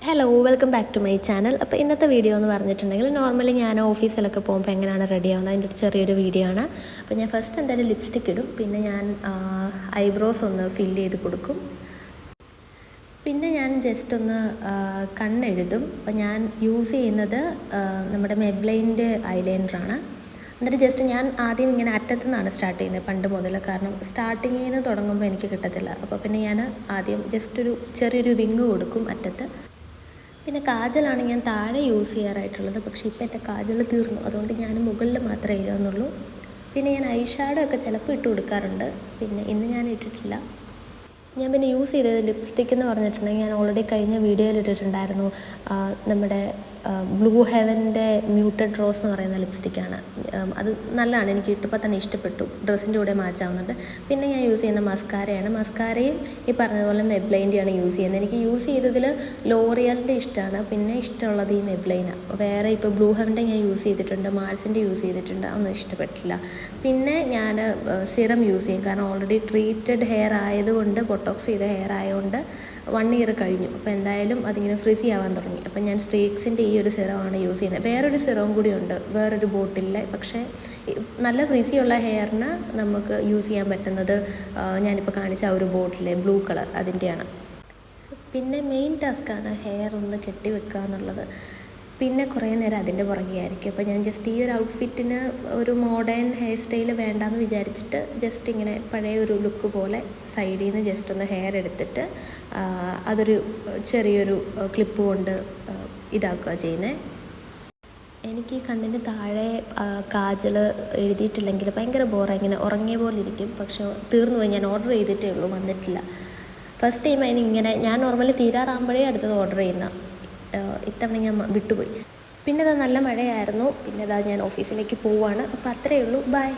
Hello welcome back to my channel. അപ്പോൾ ഇന്നത്തെ video എന്ന് പറഞ്ഞിട്ടുണ്ടെങ്കിൽ നോർമലി ഞാൻ ഓഫീസിലൊക്കെ പോകുമ്പോൾ എങ്ങനെയാണ് റെഡി ആവുന്നത് അതിൻ്റെ ഒരു ചെറിയൊരു വീഡിയോ ആണ്. അപ്പോൾ ഞാൻ ഫസ്റ്റ് എന്തായാലും ലിപ്സ്റ്റിക് ഇടും, പിന്നെ ഞാൻ ഐബ്രോസ് ഒന്ന് ഫില്ല് ചെയ്ത് കൊടുക്കും, പിന്നെ ഞാൻ ജസ്റ്റ് ഒന്ന് കണ്ണെഴുതും. അപ്പോൾ ഞാൻ യൂസ് ചെയ്യുന്നത് നമ്മുടെ മെബ്ലൈൻ്റെ ഐലൈനറാണ്. എന്നിട്ട് ജസ്റ്റ് ഞാൻ ആദ്യം ഇങ്ങനെ അറ്റത്തു നിന്നാണ് സ്റ്റാർട്ട് ചെയ്യുന്നത് പണ്ട് മുതൽ, കാരണം സ്റ്റാർട്ടിങ്ങിൽ നിന്ന് തുടങ്ങുമ്പോൾ എനിക്ക് കിട്ടത്തില്ല. അപ്പോൾ പിന്നെ ഞാൻ ആദ്യം ജസ്റ്റ് ചെറിയൊരു വിങ് കൊടുക്കും അറ്റത്ത്. പിന്നെ കാജലാണ് ഞാൻ താഴെ യൂസ് ചെയ്യാറായിട്ടുള്ളത്, പക്ഷേ ഇപ്പോൾ എൻ്റെ കാജൽ തീർന്നു, അതുകൊണ്ട് ഞാൻ മുകളിൽ മാത്രമേ എഴുതുന്നുള്ളൂ. പിന്നെ ഞാൻ ഐ ഷാഡോ ഒക്കെ ചിലപ്പോൾ ഇട്ട് കൊടുക്കാറുണ്ട്, പിന്നെ ഇന്ന് ഞാൻ ഇട്ടിട്ടില്ല. ഞാൻ പിന്നെ യൂസ് ചെയ്തത് ലിപ്സ്റ്റിക് എന്ന് പറഞ്ഞിട്ടുണ്ടെങ്കിൽ ഞാൻ ഓൾറെഡി കഴിഞ്ഞ വീഡിയോയിൽ ഇട്ടിട്ടുണ്ടായിരുന്നു. നമ്മുടെ ബ്ലൂ ഹെവൻ്റെ മ്യൂട്ടഡ് റോസ് എന്ന് പറയുന്ന ലിപ്സ്റ്റിക്കാണ്. അത് നല്ലതാണ്, എനിക്ക് ഇട്ടപ്പോൾ തന്നെ ഇഷ്ടപ്പെട്ടു, ഡ്രസ്സിൻ്റെ കൂടെ മാച്ച് ആവുന്നുണ്ട്. പിന്നെ ഞാൻ യൂസ് ചെയ്യുന്ന മസ്കാരയാണ്. മസ്കാരയും ഈ പറഞ്ഞതുപോലെ മെബ്ലൈൻ്റെയാണ് യൂസ് ചെയ്യുന്നത്. എനിക്ക് യൂസ് ചെയ്തതിൽ ലോറിയലിൻ്റെ ഇഷ്ടമാണ്, പിന്നെ ഇഷ്ടമുള്ളത് ഈ മെബ്ലൈനാണ്. വേറെ ഇപ്പോൾ ബ്ലൂ ഹെവൻ്റെ ഞാൻ യൂസ് ചെയ്തിട്ടുണ്ട്, മാൾസിൻ്റെ യൂസ് ചെയ്തിട്ടുണ്ട്, അതൊന്നും ഇഷ്ടപ്പെട്ടില്ല. പിന്നെ ഞാൻ സിറം യൂസ് ചെയ്യും, കാരണം ഓൾറെഡി ട്രീറ്റഡ് ഹെയർ ആയതുകൊണ്ട്, ബൊട്ടോക്സ് ചെയ്ത ഹെയർ ആയതുകൊണ്ട് 1 ഇയർ കഴിഞ്ഞു. അപ്പോൾ എന്തായാലും അതിങ്ങനെ ഫ്രിസി ആവാൻ തുടങ്ങി. അപ്പോൾ ഞാൻ സ്ട്രീക്സിൻ്റെ ഈ ഒരു സിറമാണ് യൂസ് ചെയ്യുന്നത്. വേറൊരു സിറവും കൂടി ഉണ്ട് വേറൊരു ബോട്ടിലിൽ, പക്ഷേ നല്ല ഫ്രിസിയുള്ള ഹെയറിന് നമുക്ക് യൂസ് ചെയ്യാൻ പറ്റുന്നത് ഞാനിപ്പോൾ കാണിച്ച ആ ഒരു ബോട്ടിലെ ബ്ലൂ കളർ അതിൻ്റെയാണ്. പിന്നെ മെയിൻ ടാസ്ക്കാണ് ഹെയർ ഒന്ന് കെട്ടി വെക്കുക എന്നുള്ളത്. പിന്നെ കുറേ നേരം അതിൻ്റെ പുറകെ ആയിരിക്കും. അപ്പോൾ ഞാൻ ജസ്റ്റ് ഈ ഒരു ഔട്ട്ഫിറ്റിന് ഒരു മോഡേൺ ഹെയർ സ്റ്റൈൽ വേണ്ടാന്ന് വിചാരിച്ചിട്ട് ജസ്റ്റ് ഇങ്ങനെ പഴയ ഒരു ലുക്ക് പോലെ സൈഡിൽ നിന്ന് ജസ്റ്റ് ഒന്ന് ഹെയർ എടുത്തിട്ട് അതൊരു ചെറിയൊരു ക്ലിപ്പ് കൊണ്ട് ഇതാക്കുക ചെയ്യുന്നത്. എനിക്ക് ഈ കണ്ണിന് താഴെ കാജൽ എഴുതിയിട്ടില്ലെങ്കിൽ ഭയങ്കര ബോറായി, ഇങ്ങനെ ഉറങ്ങിയ പോലെ ഇരിക്കും. പക്ഷെ തീർന്നു പോയി, ഞാൻ ഓർഡർ ചെയ്തിട്ടേ ഉള്ളൂ, വന്നിട്ടില്ല. ഫസ്റ്റ് ടൈം അതിനിങ്ങനെ, ഞാൻ നോർമലി തീരാറാകുമ്പോഴേ അടുത്തത് ഓർഡർ ചെയ്യുന്ന, ഇത്തവണ ഞാൻ വിട്ടുപോയി. പിന്നെ അത് നല്ല മഴയായിരുന്നു. പിന്നെ ഞാൻ ഓഫീസിലേക്ക് പോവുകയാണ്. അപ്പോൾ അത്രയേ ഉള്ളൂ, ബൈ.